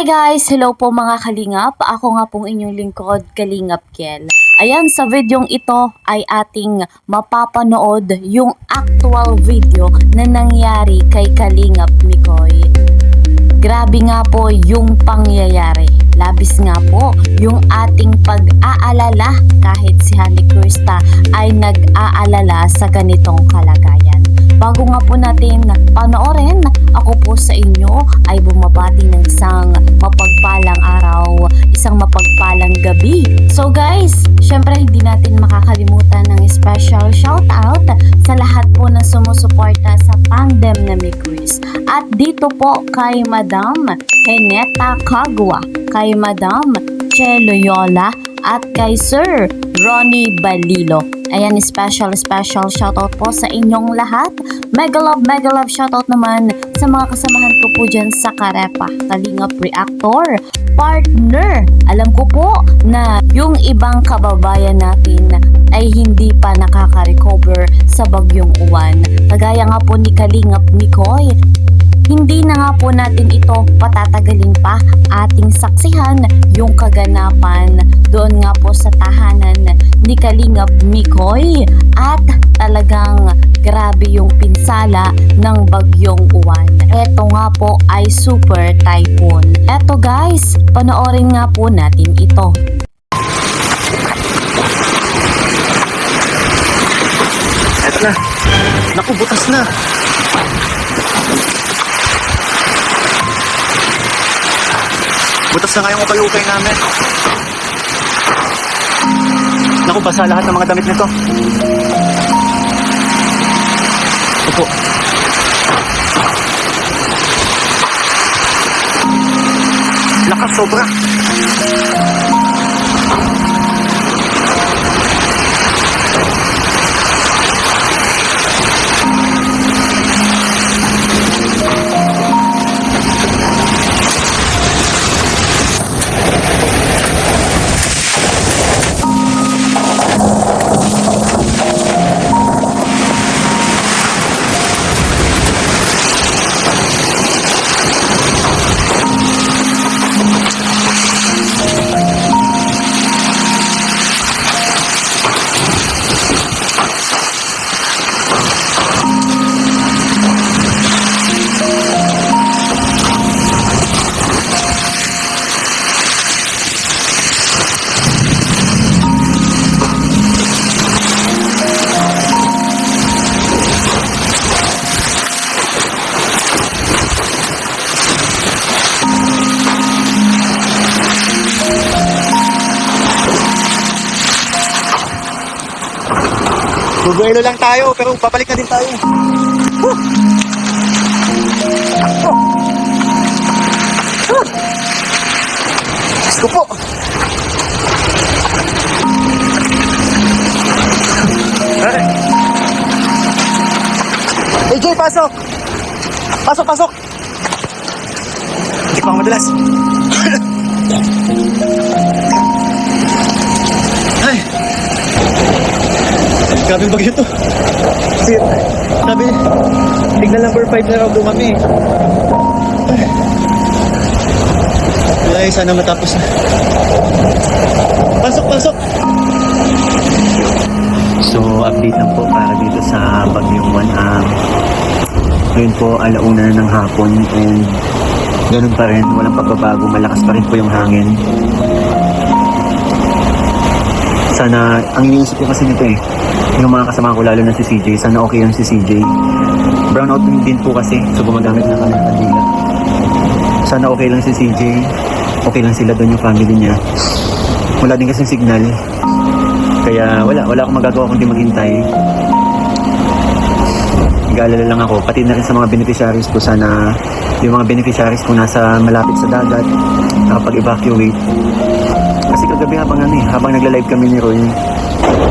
Hi guys! Hello po mga kalingap. Ako nga pong inyong lingkod, Kalingap Kiel. Ayan, sa videong ito ay ating mapapanood yung actual video na nangyari kay Kalingap Mikoy. Grabe nga po yung pangyayari. Labis nga po yung ating pag-aalala kahit si Honey Krista ay nag-aalala sa ganitong kalagayan. Bago nga po natin panoorin, ako po sa inyo ay bumabati ng isang mapagpalang araw, isang mapagpalang gabi. So guys, syempre hindi natin makakalimutan ng special shoutout sa lahat po na sumusuporta sa tandem na Mikris. At dito po kay Madam Heneta Cagua, kay Madam Che Loyola, at kay Sir Ronnie Balilo. Ayan, special shoutout po sa inyong lahat. Mega love shoutout naman sa mga kasamahan ko po dyan sa Karepa, Kalingap Reactor, partner. Alam ko po na yung ibang kababayan natin ay hindi pa nakaka-recover sa bagyong uwan. Kagaya nga po ni Kalingap Mikoy, hindi na nga po natin ito patatagalin pa, ating saksihan yung kaganapan doon nga po sa tahanan ni Kalingap Mikoy at talagang grabe yung pinsala ng bagyong uwan. Ito nga po ay super typhoon. Eto guys, panoorin nga po natin ito. Eto na. Naku, butas na. Butas na nga yung ukay-ukay namin. Naku, basa lahat ng mga damit nito. Opo. Lakas, sobra. Bubuelo lang tayo, pero babalik na din tayo. Gusto po. AJ, pasok! Pasok! Hindi pa ako madalas. Ay! Grabe bagyo to. Kasi, sabi, signal number 5 na raw po kami. Ay, sana matapos na. Pasok! So, update lang po para dito sa bagyong Wanhang. Ngayon po, alauna na ng hapon and ganun pa rin, walang pagbabago, malakas pa rin po yung hangin. Sana, ang iniisip ko kasi nito yung mga kasama ko, lalo na si CJ, sana okay lang si CJ. Brownout din po kasi, so gumagamit na kami ng kandila. Sana okay lang si CJ, okay lang sila doon yung family niya. Wala din kasing signal, kaya wala akong magagawa kundi maghintay. Nag-aalala lang ako, pati na rin sa mga beneficiaries ko, sana yung mga beneficiaries ko nasa malapit sa dagat, nakapag-evacuate. Kasi kagabi habang nagla-live kami ni Roy,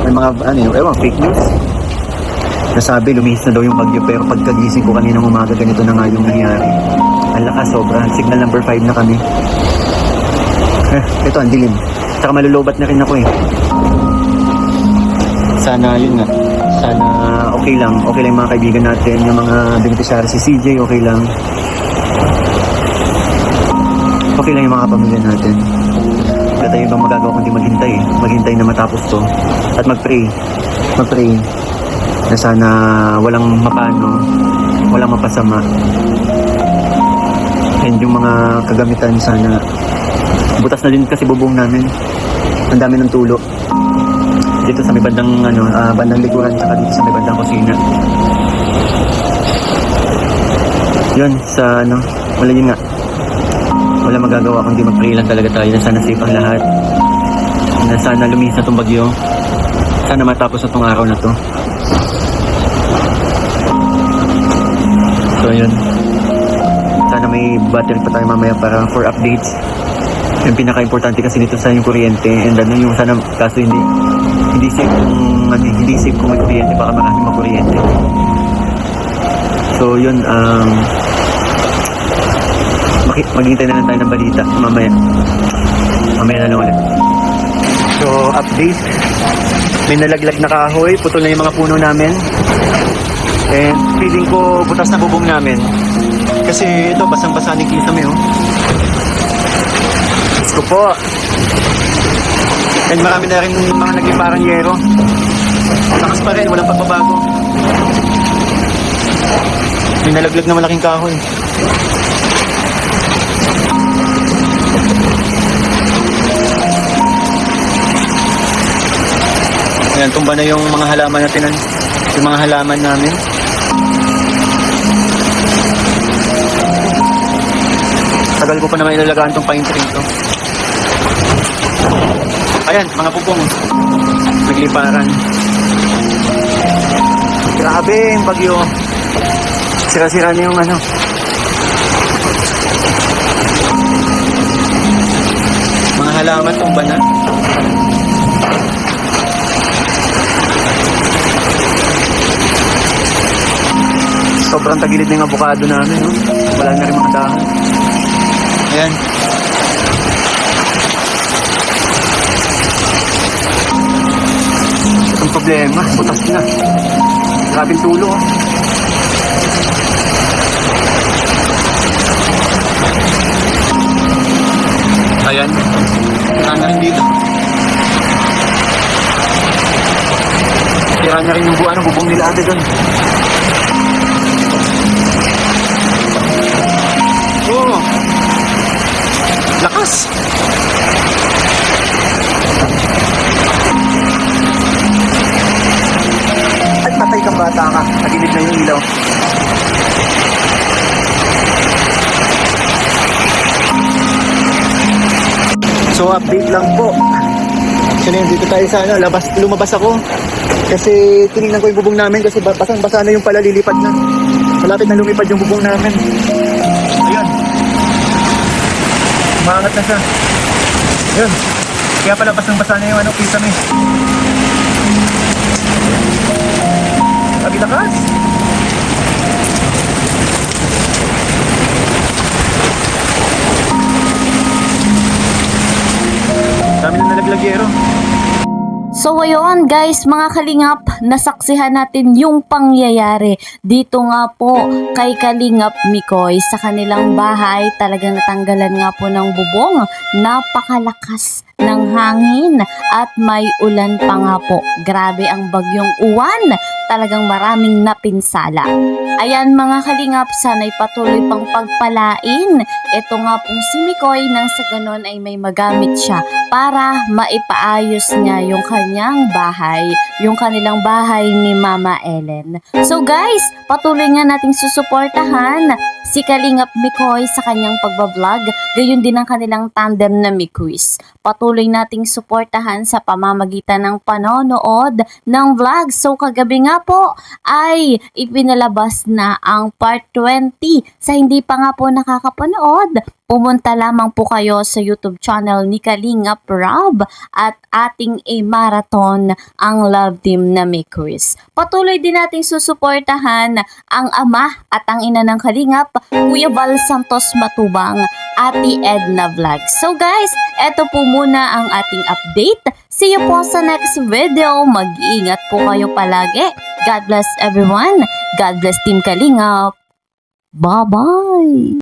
may mga fake news. Nasabi lumihis na daw yung bagyo, pero pagkagising ko kaninang umaga, ganito na nga yung nangyari. Ang lakas, sobra. Signal number 5 na kami. Ito, ang dilim. Tsaka malulobat na rin ako Sana yun nga. Sana okay lang yung mga kaibigan natin, yung mga beneficiary, si CJ, okay lang. okay lang yung mga pamilya natin. Wala tayong ibang magagawa kundi maghintay. Maghintay na matapos to. At mag-pray. Mag-pray na sana walang mapano, walang mapasama. And yung mga kagamitan sana, butas na din kasi bubong namin. Ang dami ng tulo. Dito sa may bandang, bandang likuran, saka dito sa may bandang kusina. Yun, wala yun nga. Wala magagawa kundi mag-pray lang talaga tayo na sana safe ang lahat. Na sana lumis na itong bagyo. Sana matapos na itong araw na to. So yun. Sana may battery pa tayo mamaya para for updates. Yung pinaka-importante kasi nito sa yung kuryente. And yung sana, kaso hindi safe kung may kuryente. Baka maraming makuryente. So yun, maghintay na lang tayo ng balita mamaya na lang ulit. So update, may nalaglag na kahoy, putol na yung mga puno namin, and feeling ko butas na bubong namin kasi ito basang-basa ni Kisame, oh. Diyos ko po. And marami na rin mga nagliparang yero, lakas pa rin, walang pagbabago. May nalaglag na malaking kahoy. Ayan, tumba na yung mga halaman natin, yung mga halaman namin. Tagal ko pa naman ilalagaan tong pine tree to. Ayan, mga pupong nagliparan. Grabe yung bagyo. Sira-sira na yung mga halaman tumba na. Sobrang tagilid na yung avocado namin, no? Wala na rin mga dahon. Ayan. Ang problema, butas na. Grabing tulo, oh. Ayan. Tira na rin dito. Tira na rin yung bubong nila ate doon. Oh. Lakas. At patay kang bata ka. Nagilid na yung ilaw. So update lang po. So dito tayo sa lumabas ako. Kasi tinignan ko yung bubong namin kasi basang-basa na yung pala, lilipad na. Malapit na lumipad yung bubong namin. Ayun. Umangat na siya. Ayun. Kaya pala basang-basa na yung Kisame. Lakas. Dami na nalaglagyero. So ayun guys, mga kalingap, nasaksihan natin yung pangyayari dito nga po kay Kalingap Mikoy sa kanilang bahay. Talagang natanggalan nga po ng bubong, napakalakas ng hangin at may ulan pa nga po. Grabe ang bagyong uwan, talagang maraming napinsala. Ayan mga kalingap, sana'y patuloy pang pagpalain. Ito nga pong si Mikoy nang sa ganon ay may magamit siya para maipaayos niya yung kanyang bahay, yung kanilang bahay ni Mama Ellen. So guys, patuloy nga nating susuportahan si Kalingap Mikoy sa kanyang pagbablog, gayon din ang kanilang tandem na Mikoys. Patuloy nating suportahan sa pamamagitan ng panonood ng vlog. So kagabi nga po ay ipinalabas na ang part 20. Sa hindi pa nga po nakakapanood, pumunta lamang po kayo sa YouTube channel ni Kalingap Rob at ating i-marathon ang Love Team na Mikoys. Patuloy din nating susuportahan ang ama at ang ina ng Kalingap, Kuya Val Santos Matubang, Ate Edna Vlog. So guys, eto po muna ang ating update. See you po sa next video. Mag-iingat po kayo palagi. God bless everyone. God bless Team Kalingap. Bye-bye!